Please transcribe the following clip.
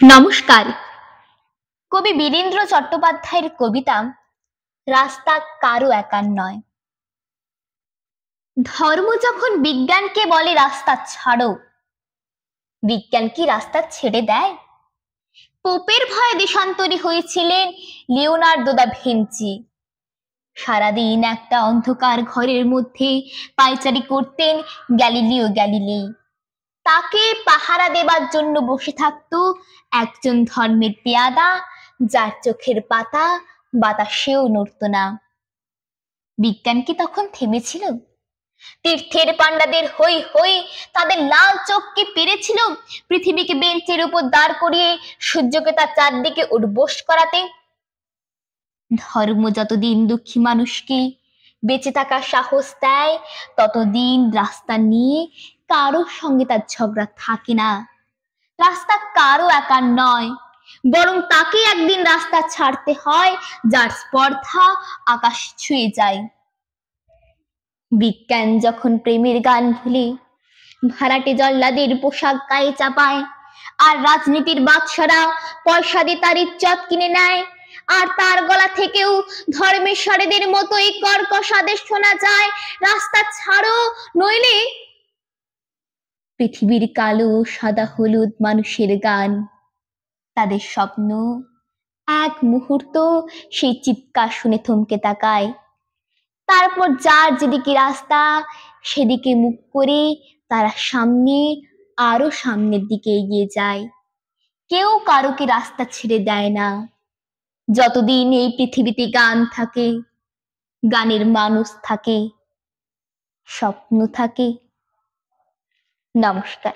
নমস্কার। কবি বীরেন্দ্র চট্টোপাধ্যায়ের কবিতা রাস্তা কারো একার নয়। ধর্ম যখন বিজ্ঞানকে বলে রাস্তা ছাড়ো, বিজ্ঞান কি রাস্তা ছেড়ে দেয়? পোপের ভয়ে দেশান্তরী হয়েছিলেন লিওনার্দো দা ভিঞ্চি। সারাদিন একটা অন্ধকার ঘরের মধ্যে পায়চারি করতেন গ্যালিলিও গ্যালিলেই। তাকে পাহারা দেবার জন্য বসে থাকতো একজন ধর্মের পেয়াদা, যার চোখের পাতা বাতাসেও নড়ত না। বিজ্ঞান কি তখন থেমেছিল? তীর্থের পাণ্ডাদের হই হই, তাদের লাল চোখ কি পেরেছিল পৃথিবীকে বেঞ্চের উপর দাঁড় করিয়ে সূর্যকে তার চারদিকে উঠবোস করাতে? ধর্ম যতদিন দুঃখী মানুষকে বেঁচে থাকার সাহস দেয়, ততদিন রাস্তা নিয়ে কারোর সঙ্গে তার ঝগড়া থাকে না। রাস্তা কারো একার নয়, বরং তাকে একদিন রাস্তা ছাড়তে হয় যার স্পর্ধা আকাশ ছুঁয়ে যায়। বিজ্ঞান যখন প্রেমের গান ভুলে ভাড়াটে জল্লাদের পোশাক গায়ে চাপায়, আর রাজনীতির বাদশারা পয়সা দিয়ে তার ইজ্জত কিনে নেয়, আর তার গলা থেকেও ধর্মেশ্বরীদের মতোই কর্কশ আদেশ শোনা যায়, রাস্তা ছাড়ো নইলে। পৃথিবীর কালো সাদা হলুদ মানুষের গান, তাদের স্বপ্ন এক মুহূর্ত সেই চিৎকার শুনে থমকে তাকায়। তারপর যার যেদিকে রাস্তা সেদিকে মুখ করে তারা সামনে, আরো সামনের দিকে এগিয়ে যায়। কেউ কারোকে রাস্তা ছেড়ে দেয় না। যতদিন এই পৃথিবীতে গান থাকে, গানের মানুষ থাকে, স্বপ্ন থাকে। নমস্কার।